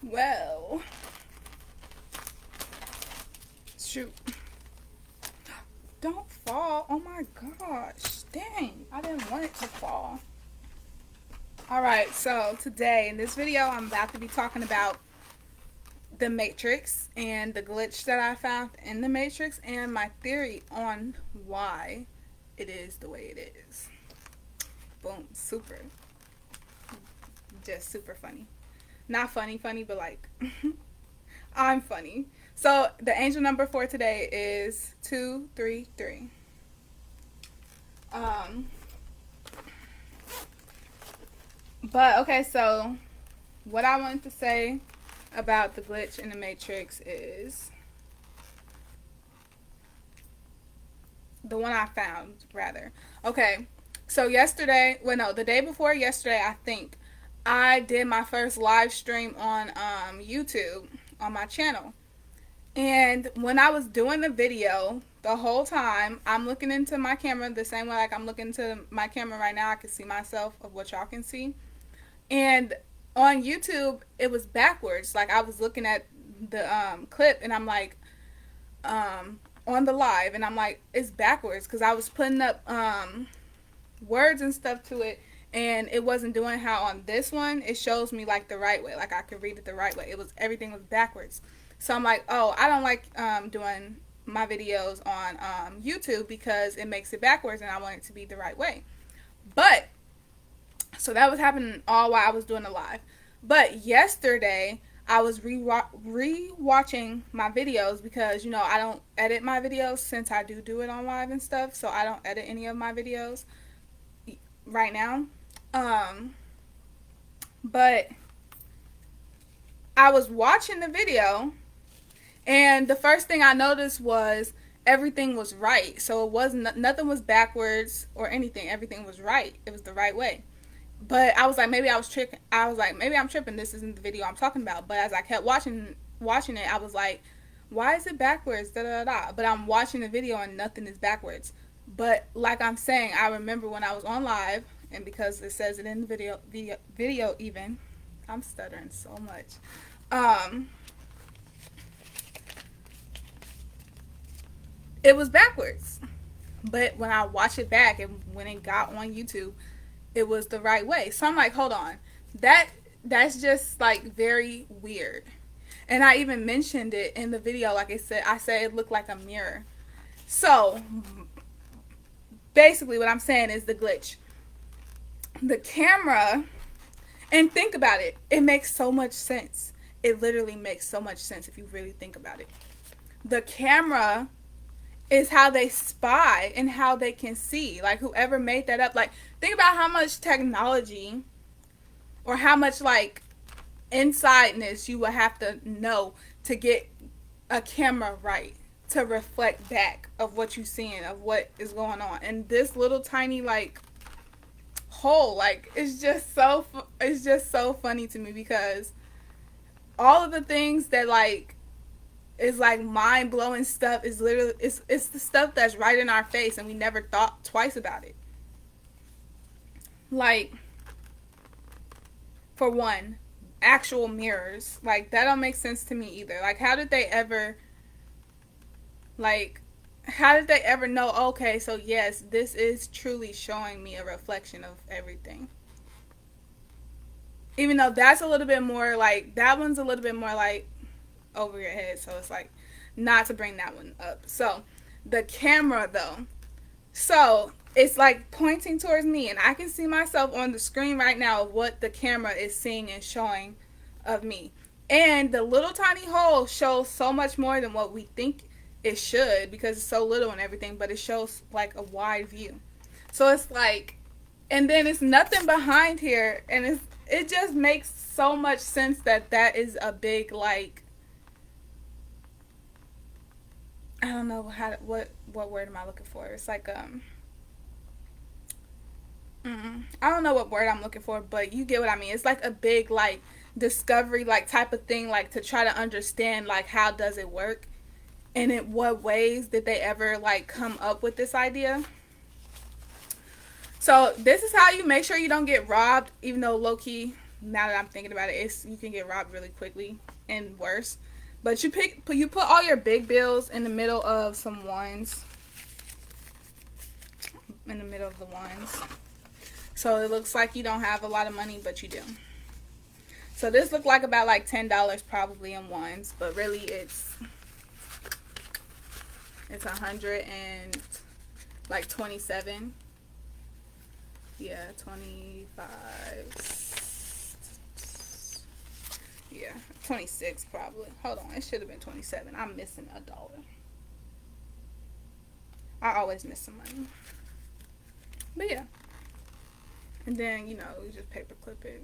Well, shoot. Don't fall. Oh my gosh. Dang. I didn't want it to fall. Alright, so today in this video, I'm about to be talking about the Matrix and the glitch that I found in the Matrix and my theory on why it is the way it is. Boom. Super. Just super funny. Not funny, but like, I'm funny. So the angel number for today is 233. But okay, so what I wanted to say about the glitch in the Matrix is the one I found, rather. Okay, so yesterday, well, no, the day before yesterday, I think, I did my first live stream on YouTube on my channel. And when I was doing the video, the whole time, I'm looking into my camera the same way like I'm looking into my camera right now. I can see myself of what y'all can see. And on YouTube, it was backwards. Like, I was looking at the clip, and I'm like, on the live, and I'm like, it's backwards, because I was putting up words and stuff to it, and it wasn't doing how on this one it shows me like the right way, like I could read it the right way. Everything was backwards. So I'm like, oh, I don't like doing my videos on YouTube because it makes it backwards, and I want it to be the right way. But so that was happening all while I was doing the live. But yesterday I was re-watching my videos because, you know, I don't edit my videos since I do it on live and stuff. So I don't edit any of my videos right now. But I was watching the video, and the first thing I noticed was everything was right. So it wasn't, nothing was backwards or anything. Everything was right. It was the right way. But I was like, maybe I was tripping. I was like, maybe I'm tripping. This isn't the video I'm talking about. But as I kept watching it, I was like, why is it backwards? Da da da. But I'm watching the video and nothing is backwards. But like I'm saying, I remember when I was on live, and because it says it in the video even, I'm stuttering so much. It was backwards. But when I watch it back and when it got on YouTube, it was the right way. So I'm like, hold on. That's just like very weird. And I even mentioned it in the video. Like I said it looked like a mirror. So basically what I'm saying is the glitch. The camera, and think about it. It makes so much sense. It literally makes so much sense if you really think about it. The camera is how they spy and how they can see. Like, whoever made that up, like, think about how much technology or how much like insideness you would have to know to get a camera right to reflect back of what you're seeing, of what is going on. And this little tiny like hole, like, it's just so funny to me, because all of the things that like is like mind-blowing stuff is literally it's the stuff that's right in our face, and we never thought twice about it. Like, for one, actual mirrors, like, that don't make sense to me either. Like, how did they ever know, okay, so yes, this is truly showing me a reflection of everything? Even though that's a little bit more like, that one's a little bit more like over your head, so it's like not to bring that one up. So the camera though, so it's like pointing towards me, and I can see myself on the screen right now of what the camera is seeing and showing of me. And the little tiny hole shows so much more than what we think it should, because it's so little and everything, but it shows like a wide view. So it's like, and then it's nothing behind here, and it just makes so much sense that is a big, like, I don't know what word am I looking for? It's like I don't know what word I'm looking for, but you get what I mean. It's like a big like discovery like type of thing, like to try to understand like how does it work, and in what ways did they ever like come up with this idea. So this is how you make sure you don't get robbed, even though low-key now that I'm thinking about it, you can get robbed really quickly and worse. But you put all your big bills in the middle of some ones, in the middle of the ones. So it looks like you don't have a lot of money, but you do. So this looked like about like $10 probably in ones, but really it's 127. Yeah, 25. Yeah, 26 probably. Hold on, it should have been 27. I'm missing $1. I always miss some money. But yeah. And then, you just paper clip it.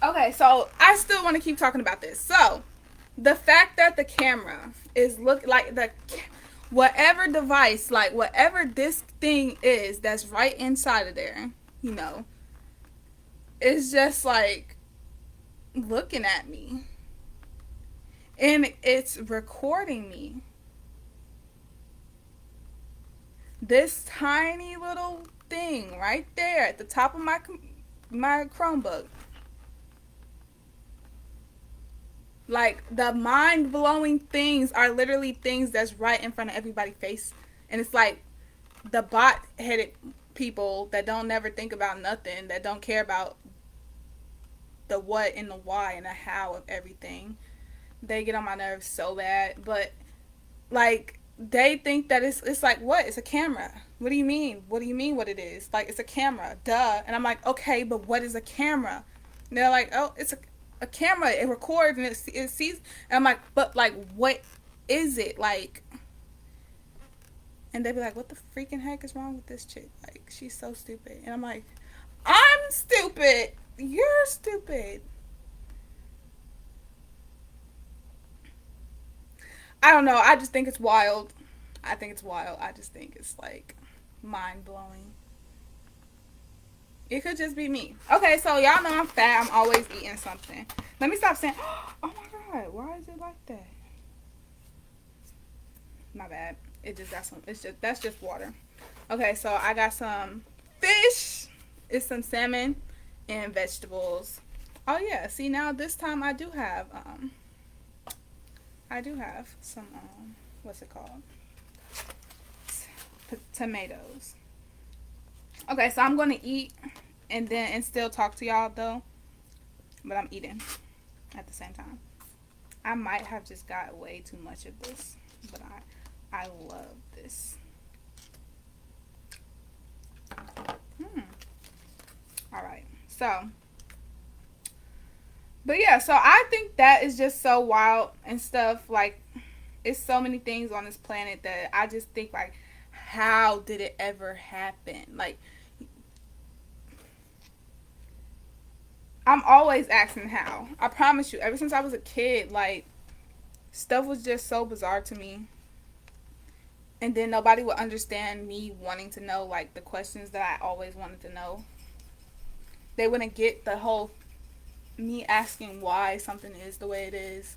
Okay, so I still want to keep talking about this. So, the fact that the camera is look like whatever device, like whatever this thing is that's right inside of there, it's just like looking at me. And it's recording me. This tiny little thing right there at the top of my Chromebook. Like, the mind-blowing things are literally things that's right in front of everybody's face. And it's like the bot-headed people that don't never think about nothing, that don't care about the what and the why and the how of everything. They get on my nerves so bad. But, like, they think that it's like, what? It's a camera. What do you mean? What do you mean what it is? Like, it's a camera. Duh. And I'm like, okay, but what is a camera? And they're like, oh, it's a camera. It records and it sees. And I'm like, but, like, what is it? Like, and they'd be like, what the freaking heck is wrong with this chick? Like, she's so stupid. And I'm like, I'm stupid. You're stupid. I don't know. I just think it's wild. I think it's wild. I just think it's like mind blowing. It could just be me. Okay, so y'all know I'm fat. I'm always eating something. Let me stop saying, oh my God, why is it like that? My bad. It just got some, that's just water. Okay, so I got some fish. It's some salmon and vegetables. Oh yeah, see now this time I do have some what's it called? Tomatoes. Okay, so I'm gonna eat and still talk to y'all though, but I'm eating at the same time. I might have just got way too much of this, but I love this. All right, so. But yeah, so I think that is just so wild and stuff. Like, it's so many things on this planet that I just think, like, how did it ever happen? Like, I'm always asking how. I promise you, ever since I was a kid, like, stuff was just so bizarre to me. And then nobody would understand me wanting to know, like, the questions that I always wanted to know. They wouldn't get the whole me asking why something is the way it is.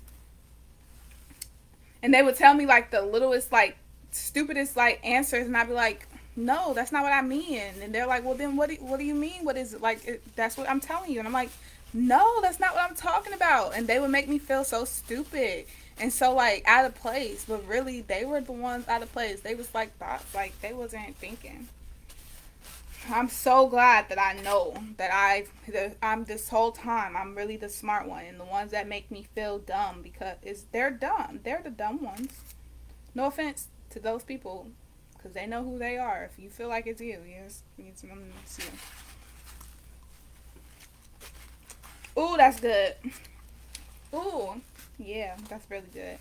And they would tell me like the littlest, like, stupidest, like, answers, and I'd be like, no, that's not what I mean. And they're like, well, then what do you mean? What is it? Like, that's what I'm telling you. And I'm like, no, that's not what I'm talking about. And they would make me feel so stupid and so, like, out of place. But really, they were the ones out of place. They was like thoughts, like, they wasn't thinking. I'm so glad that I know that I'm this whole time, I'm really the smart one. And the ones that make me feel dumb because they're dumb. They're the dumb ones. No offense to those people, because they know who they are. If you feel like it's you, yes, it's you. Ooh, that's good. Ooh, yeah, that's really good.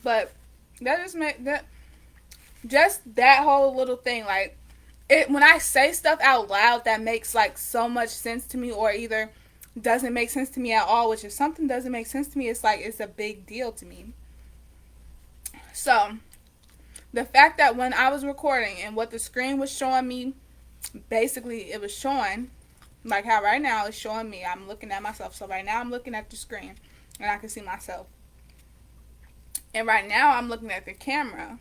But that just make that just that whole little thing, like, it when I say stuff out loud that makes like so much sense to me, or either doesn't make sense to me at all, which if something doesn't make sense to me, it's like it's a big deal to me. So the fact that when I was recording and what the screen was showing me, basically it was showing like how right now it's showing me, I'm looking at myself. So right now I'm looking at the screen and I can see myself, and right now I'm looking at the camera.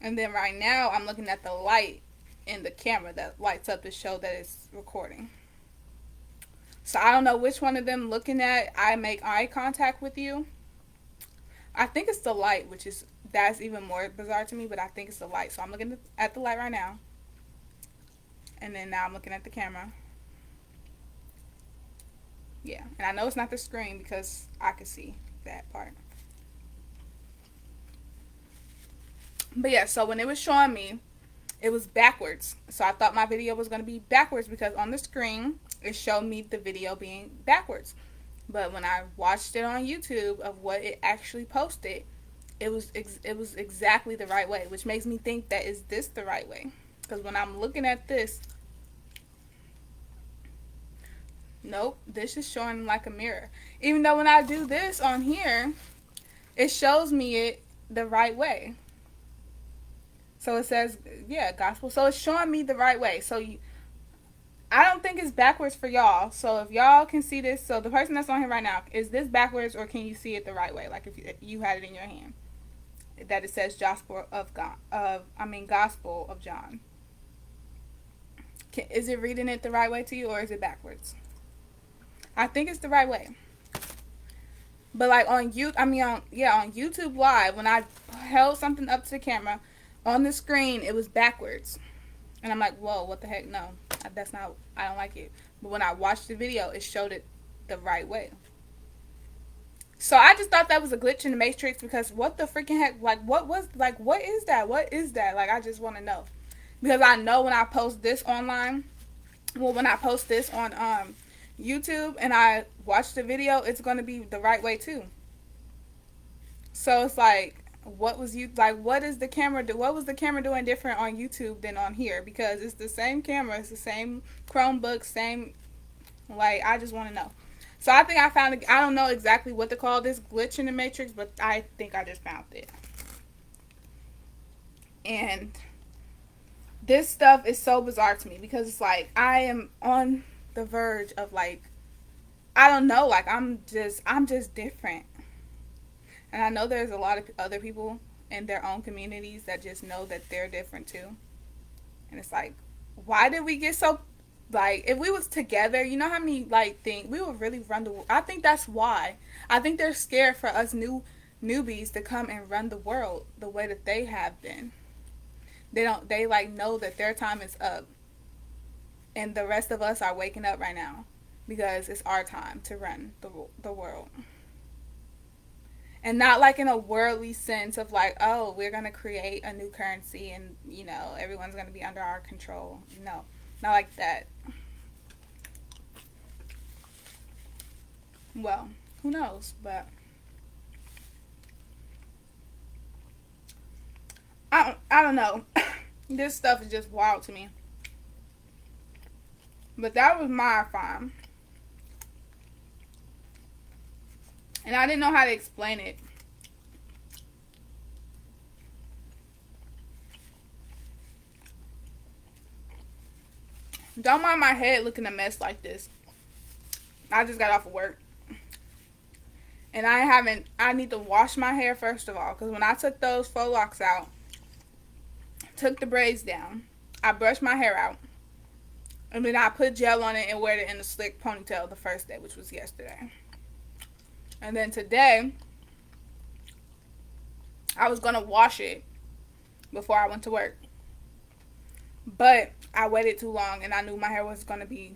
And then right now I'm looking at the light in the camera that lights up to show that it's recording. So I don't know which one of them looking at I make eye contact with you. I think it's the light, which is that's even more bizarre to me, but I think it's the light. So I'm looking at the light right now. And then now I'm looking at the camera. Yeah, and I know it's not the screen because I can see that part. But yeah, so when it was showing me, it was backwards. So I thought my video was going to be backwards because on the screen, it showed me the video being backwards. But when I watched it on YouTube of what it actually posted, it was exactly the right way, which makes me think that is this the right way? Because when I'm looking at this, nope, this is showing like a mirror. Even though when I do this on here, it shows me it the right way. So it says, yeah, gospel. So it's showing me the right way. So I don't think it's backwards for y'all. So if y'all can see this, so the person that's on here right now, is this backwards or can you see it the right way? Like if you had it in your hand, that it says gospel of God, gospel of John. Is it reading it the right way to you or is it backwards? I think it's the right way. But like on YouTube Live, when I held something up to the camera, on the screen it was backwards. And I'm like, whoa, what the heck? No, that's not, I don't like it. But when I watched the video, it showed it the right way. So I just thought that was a glitch in the Matrix because what the freaking heck? Like, what is that? What is that? Like, I just want to know. Because I know when I post this online, when I post this on YouTube and I watch the video, it's going to be the right way too. So it's like, what is the camera do? What was the camera doing different on YouTube than on here? Because it's the same camera, it's the same Chromebook, same, like, I just want to know. So I think I found it. I don't know exactly what to call this glitch in the Matrix, but I think I just found it. And this stuff is so bizarre to me because it's like I am on the verge of like, I don't know, like I'm just different. And I know there's a lot of other people in their own communities that just know that they're different too. And it's like, why did we get so, like, if we was together, you know how many, like, things, we would really run the world. I think that's why. I think they're scared for us newbies to come and run the world the way that they have been. They like know that their time is up. And the rest of us are waking up right now because it's our time to run the world. And not like in a worldly sense of like, oh, we're going to create a new currency and, you know, everyone's going to be under our control. No, not like that. Well, who knows? But I don't know. This stuff is just wild to me. But that was my farm. And I didn't know how to explain it. Don't mind my head looking a mess like this. I just got off of work. And I need to wash my hair first of all. Because when I took those faux locks out, took the braids down, I brushed my hair out. And then I put gel on it and wear it in a slick ponytail the first day, which was yesterday. And then today, I was going to wash it before I went to work. But I waited too long and I knew my hair was going to be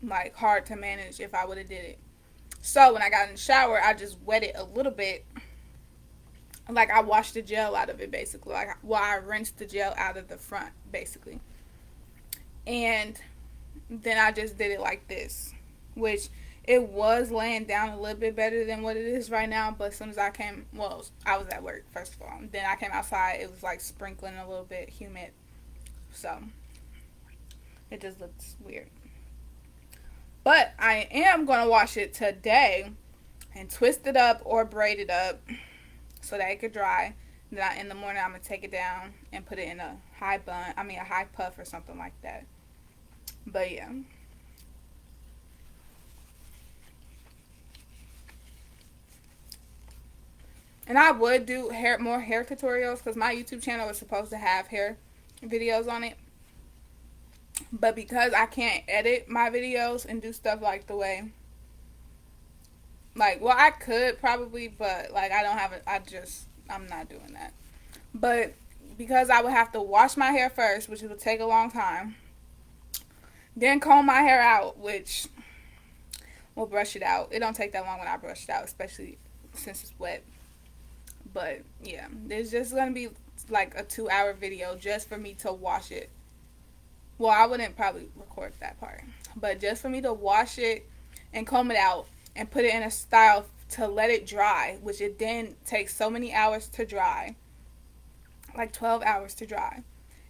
like hard to manage if I would have did it. So when I got in the shower, I just wet it a little bit. Like I washed the gel out of it basically. I rinsed the gel out of the front basically. And then I just did it like this, which it was laying down a little bit better than what it is right now. But as soon as I was at work first of all. Then I came outside, it was like sprinkling a little bit, humid. So it just looks weird. But I am going to wash it today and twist it up or braid it up so that it could dry. Then in the morning I'm going to take it down and put it in a high puff or something like that. But yeah. And I would do more hair tutorials because my YouTube channel is supposed to have hair videos on it. But because I can't edit my videos and do stuff like the way, like, well, I could probably, but like I don't have it. I'm not doing that. But because I would have to wash my hair first, which would take a long time, then comb my hair out, which will brush it out. It don't take that long when I brush it out, especially since it's wet. But yeah, there's just gonna be like a 2-hour video just for me to wash it. Well, I wouldn't probably record that part, but just for me to wash it and comb it out and put it in a style to let it dry, which it then takes so many hours to dry, like 12 hours to dry.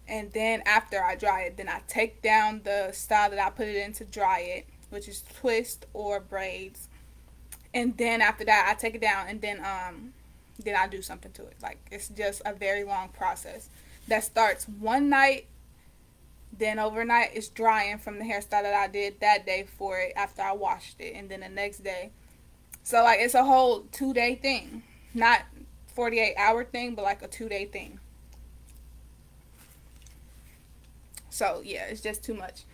And then after I dry it, then I take down the style that I put it in to dry it, which is twist or braids. And then after that, I take it down and then I do something to it. Like, it's just a very long process that starts one night, then overnight it's drying from the hairstyle that I did that day for it after I washed it, and then the next day. So like it's a whole 2-day thing, not 48-hour thing, but like a 2-day thing. So yeah, it's just too much.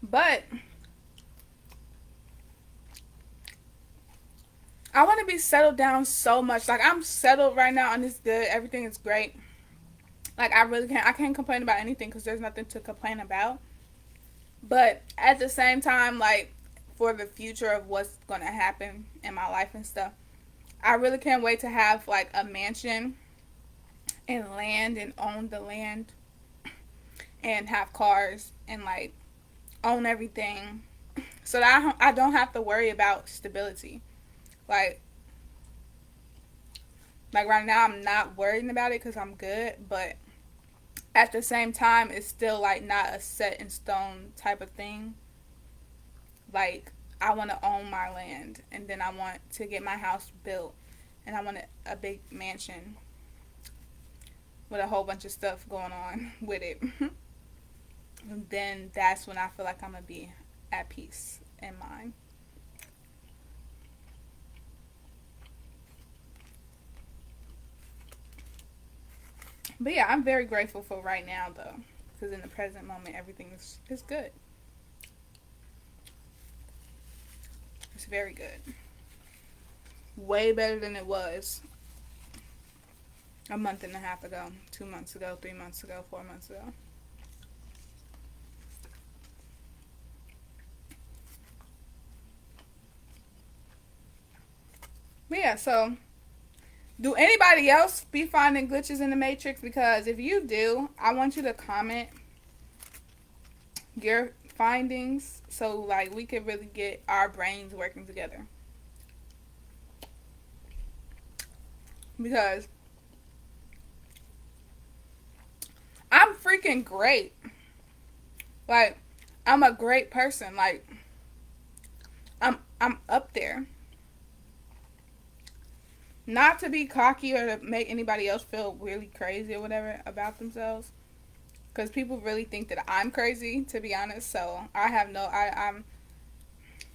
But I want to be settled down so much. Like, I'm settled right now and it's good. Everything is great. Like, I can't complain about anything because there's nothing to complain about. But at the same time, like, for the future of what's going to happen in my life and stuff, I really can't wait to have, like, a mansion and land and own the land and have cars and, like, own everything so that I don't have to worry about stability. Like right now, I'm not worrying about it because I'm good, but at the same time, it's still like not a set in stone type of thing. Like, I want to own my land, and then I want to get my house built, and I want a big mansion with a whole bunch of stuff going on with it. And then that's when I feel like I'm gonna be at peace in mind. But yeah, I'm very grateful for right now, though, because in the present moment, everything is good. It's very good. Way better than it was a month and a half ago, 2 months ago, 3 months ago, 4 months ago. But yeah, so do anybody else be finding glitches in the Matrix? Because if you do, I want you to comment your findings so like we can really get our brains working together. Because I'm freaking great. Like, I'm a great person. Like, I'm up there. Not to be cocky or to make anybody else feel really crazy or whatever about themselves, because people really think that I'm crazy, to be honest. So I have no, I'm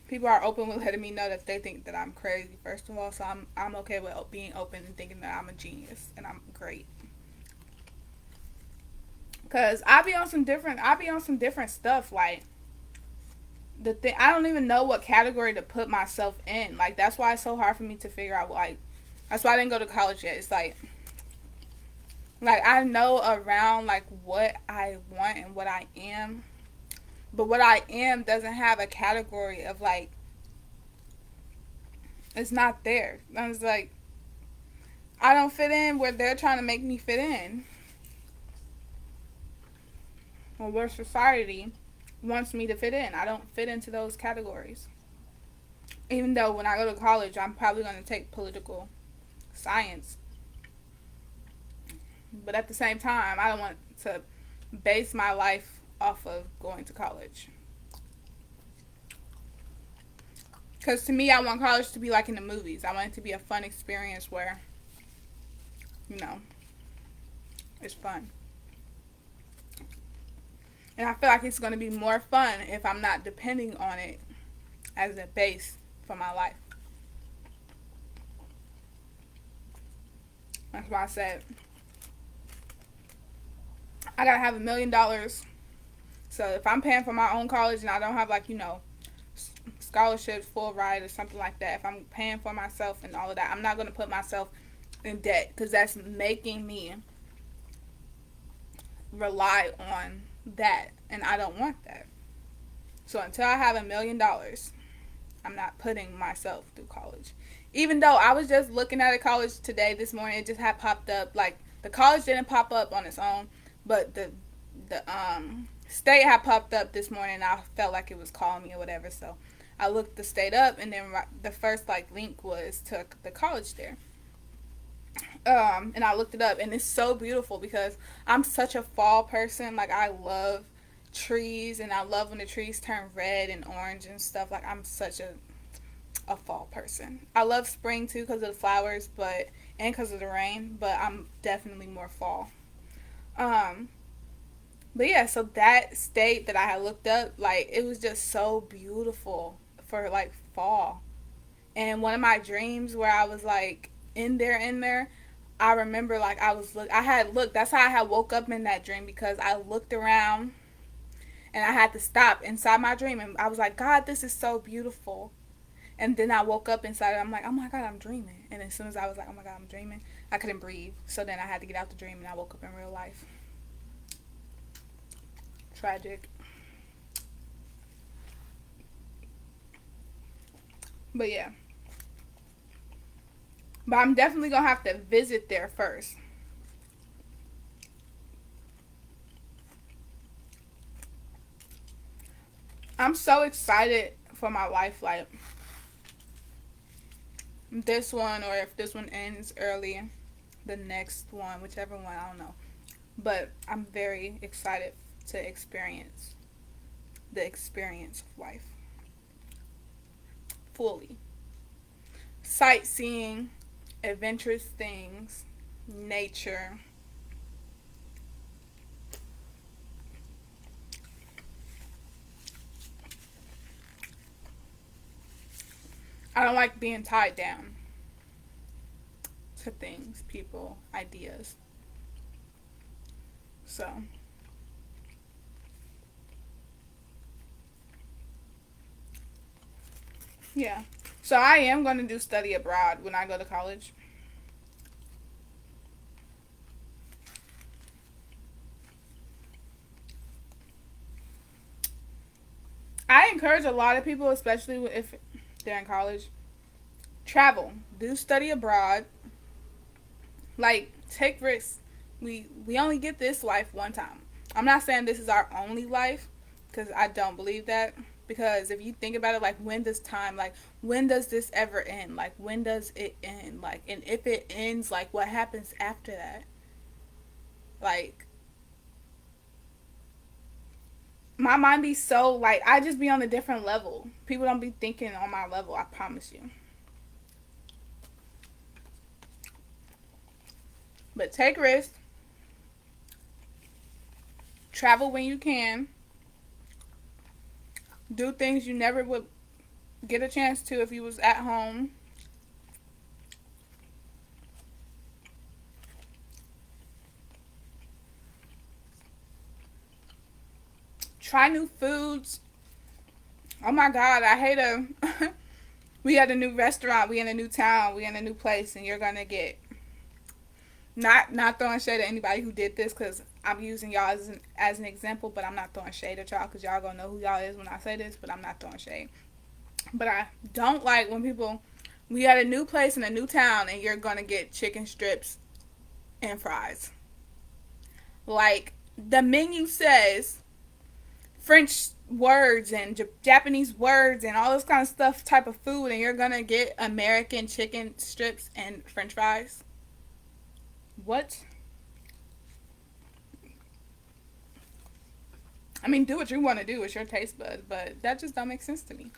people are open with letting me know that they think that I'm crazy. First of all, so I'm okay with being open and thinking that I'm a genius and I'm great. Cause I be on some different stuff. Like, the thing, I don't even know what category to put myself in. Like, that's why it's so hard for me to figure out. Like, that's why I didn't go to college yet. It's like I know around like what I want and what I am, but what I am doesn't have a category of like, it's not there. I was like, I don't fit in where they're trying to make me fit in, or where society wants me to fit in. I don't fit into those categories. Even though when I go to college, I'm probably going to take political science. But at the same time, I don't want to base my life off of going to college. Because to me, I want college to be like in the movies. I want it to be a fun experience where, you know, it's fun. And I feel like it's going to be more fun if I'm not depending on it as a base for my life. That's why I said I gotta have $1 million. So if I'm paying for my own college and I don't have like scholarships, full ride or something like that, if I'm paying for myself and all of that, I'm not gonna put myself in debt because that's making me rely on that, and I don't want that. So until I have $1 million, I'm not putting myself through college. Even though I was just looking at a college today, this morning, it just had popped up. Like the college didn't pop up on its own, but the state had popped up this morning. And I felt like it was calling me or whatever, so I looked the state up, and then the first like link was to the college there. And I looked it up, and it's so beautiful because I'm such a fall person. Like I love trees, and I love when the trees turn red and orange and stuff. Like I'm such a fall person. I love spring too because of the flowers, and because of the rain. But I'm definitely more fall. Um, but yeah, so that state that I had looked up, like it was just so beautiful for like fall. And one of my dreams where I was like in there, I remember like I had looked. That's how I had woke up in that dream because I looked around and I had to stop inside my dream and I was like, God, this is so beautiful. And then I woke up inside and I'm like, oh my God, I'm dreaming. And as soon as I was like, oh my God, I'm dreaming, I couldn't breathe. So then I had to get out the dream and I woke up in real life. Tragic. But yeah. But I'm definitely gonna have to visit there first. I'm so excited for my life, like this one, or if this one ends early, the next one, whichever one, I don't know. But I'm very excited to experience the experience of life fully. Sightseeing, adventurous things, nature. I don't like being tied down to things, people, ideas. So, yeah. So I am going to do study abroad when I go to college. I encourage a lot of people, especially if they're in college, travel, do study abroad, like take risks. We only get this life one time. I'm not saying this is our only life because I don't believe that. Because if you think about it, like when does this ever end? Like when does it end? Like, and if it ends, like what happens after that? Like my mind be so like I just be on a different level. People don't be thinking on my level. I promise you. But take risks, travel when you can, do things you never would get a chance to if you was at home. Try new foods. Oh my God, I hate a. We at a new restaurant. We in a new town. We in a new place, and you're gonna get not throwing shade at anybody who did this because I'm using y'all as an example, but I'm not throwing shade at y'all because y'all gonna know who y'all is when I say this. But I'm not throwing shade. But I don't like when people we at a new place in a new town and you're gonna get chicken strips and fries. Like the menu says French words and Japanese words and all this kind of stuff type of food and you're gonna get American chicken strips and French fries. What? I mean, do what you want to do. It's your taste bud, but that just don't make sense to me.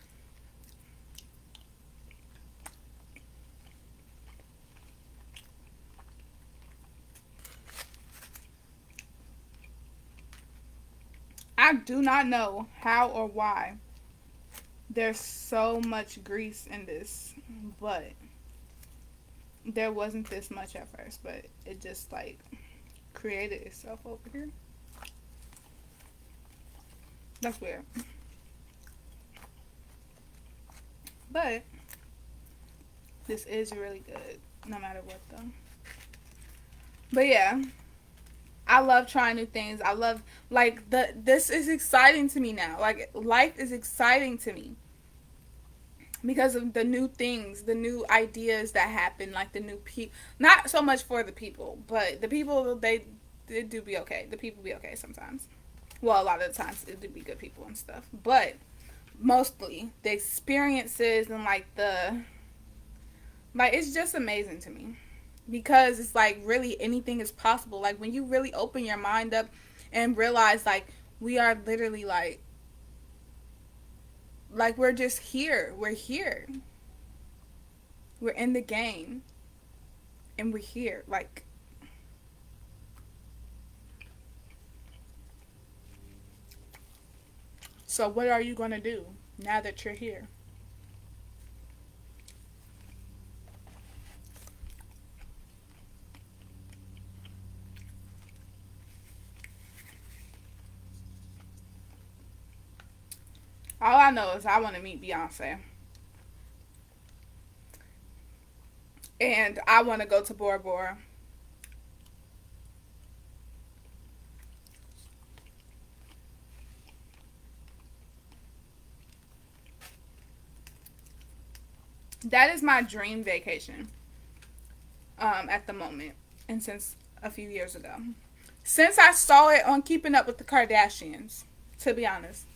I do not know how or why there's so much grease in this, but There wasn't this much at first, but it just like created itself over here. That's weird. But this is really good, no matter what though. But yeah, I love trying new things. I love like this is exciting to me now. Like life is exciting to me because of the new things, the new ideas that happen, like the new people. Not so much for the people, but the people they do be okay. The people be okay sometimes. Well, a lot of the times it do be good people and stuff, but mostly the experiences and like it's just amazing to me because it's like really anything is possible. Like when you really open your mind up and realize like we are literally like we're just here. We're here. We're in the game and we're here. Like so what are you going to do now that you're here? All I know is I want to meet Beyonce. And I want to go to Bora Bora. That is my dream vacation at the moment. And since a few years ago. Since I saw it on Keeping Up with the Kardashians, to be honest.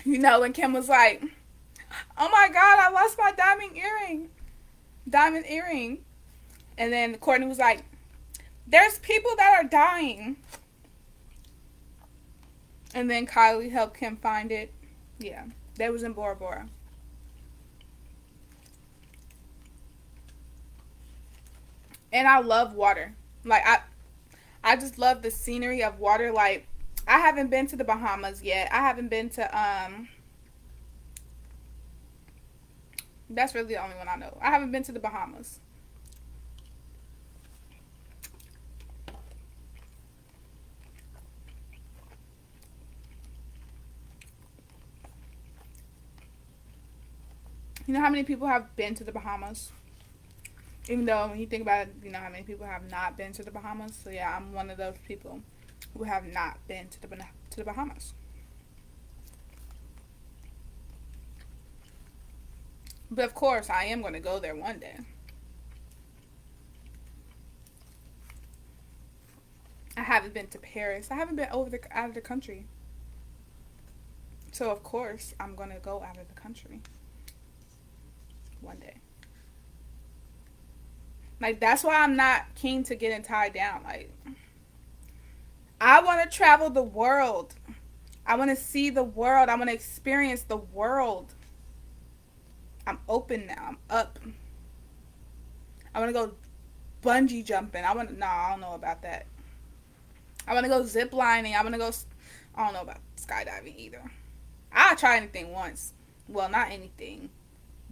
You know, when Kim was like, oh my God, I lost my diamond earring. Diamond earring. And then Courtney was like, there's people that are dying. And then Kylie helped Kim find it. Yeah, that was in Bora Bora. And I love water. Like I just love the scenery of water. Like I haven't been to the Bahamas yet. I haven't been to that's really the only one I know. I haven't been to the Bahamas. You know how many people have been to the Bahamas? Even though when you think about it, you know how many people have not been to the Bahamas. So yeah, I'm one of those people who have not been to the Bahamas. But of course, I am going to go there one day. I haven't been to Paris. I haven't been out of the country. So of course, I'm going to go out of the country one day. Like that's why I'm not keen to getting tied down. Like I want to travel the world. I want to see the world. I want to experience the world. I'm open now. I'm up. I want to go bungee jumping. I want to. No, I don't know about that. I want to go zip lining. I want to go. I don't know about skydiving either. I'll try anything once. Well, not anything,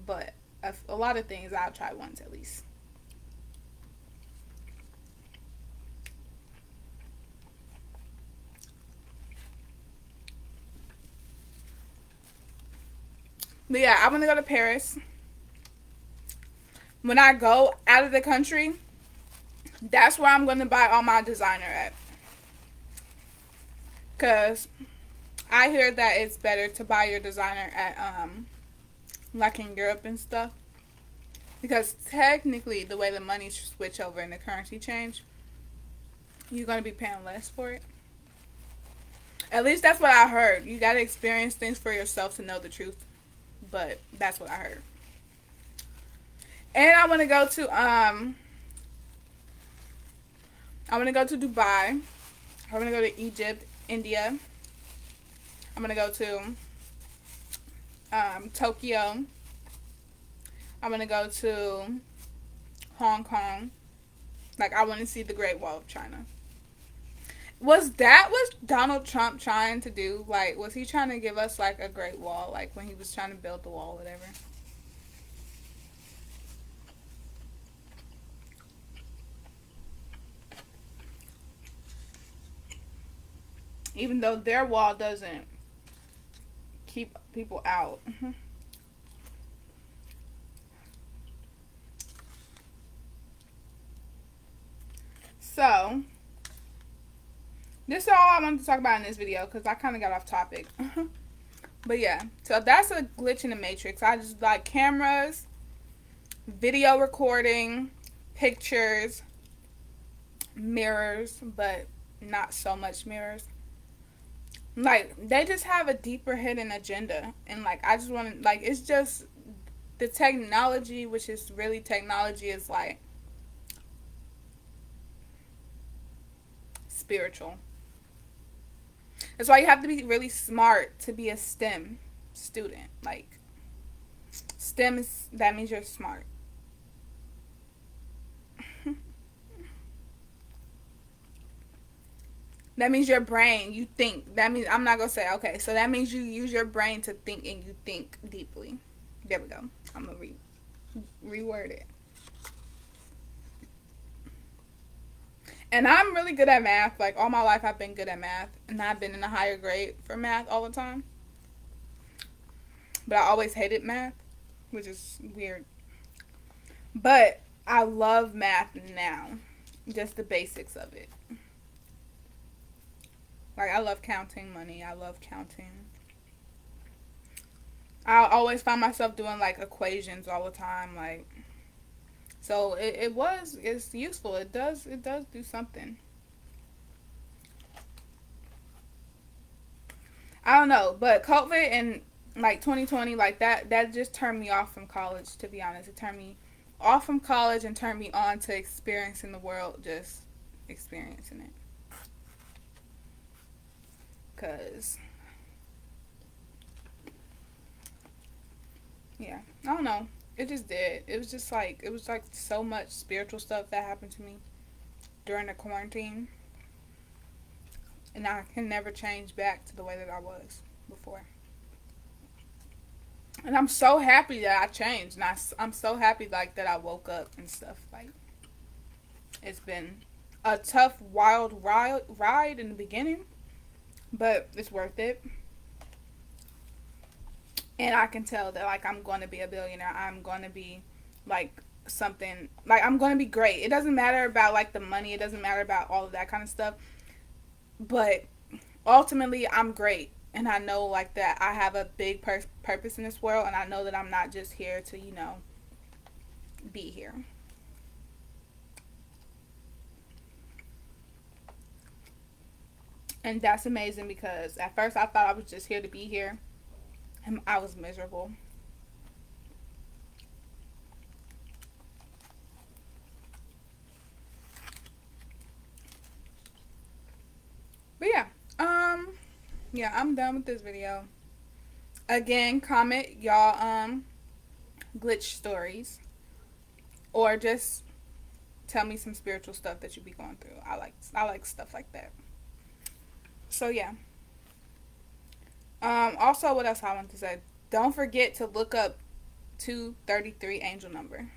but a lot of things I'll try once at least. But yeah, I want to go to Paris. When I go out of the country, that's where I'm going to buy all my designer at. Because I hear that it's better to buy your designer at, like in Europe and stuff. Because technically, the way the money switch over and the currency change, you're going to be paying less for it. At least that's what I heard. You got to experience things for yourself to know the truth. But that's what I heard. And I want to go to Dubai. I want to go to Egypt, India. I'm going to go to Tokyo. I'm going to go to Hong Kong. Like I want to see the Great Wall of China. Was that what Donald Trump trying to do? Like, was he trying to give us like a Great Wall, like when he was trying to build the wall, or whatever? even though their wall doesn't keep people out. So, this is all I wanted to talk about in this video because I kind of got off topic. But yeah, so that's a glitch in the matrix. I just like cameras, video recording, pictures, mirrors, but not so much mirrors. Like, they just have a deeper hidden agenda. And like, I just want to, like, it's just the technology, which is really technology, is like spiritual. That's why you have to be really smart to be a STEM student. Like, STEM is, that means you're smart. That means your brain, you think. That means, I'm not going to say, okay, so that means you use your brain to think and you think deeply. There we go. I'm going to reword it. And I'm really good at math. Like, all my life I've been good at math. And I've been in a higher grade for math all the time. But I always hated math, which is weird. But I love math now. Just the basics of it. Like, I love counting money. I love counting. I always find myself doing, like, equations all the time. Like, so it's useful. It does do something. I don't know, but COVID and like 2020, like that just turned me off from college, to be honest. It turned me off from college and turned me on to experiencing the world, just experiencing it. Cause yeah, I don't know. It just did. It was like so much spiritual stuff that happened to me during the quarantine, and I can never change back to the way that I was before. And I'm so happy that I changed, and I'm so happy like that I woke up and stuff. Like, it's been a tough, wild ride in the beginning, but it's worth it. And I can tell that like I'm going to be a billionaire. I'm going to be like something, like I'm going to be great. It doesn't matter about like the money. It doesn't matter about all of that kind of stuff. But ultimately, I'm great. And I know like that I have a big purpose in this world, and I know that I'm not just here to, be here. And that's amazing because at first I thought I was just here to be here, and I was miserable. But yeah, I'm done with this video. Again, comment y'all glitch stories, or just tell me some spiritual stuff that you be going through. I like stuff like that. So yeah. Also, what else I want to say? Don't forget to look up 233 angel number.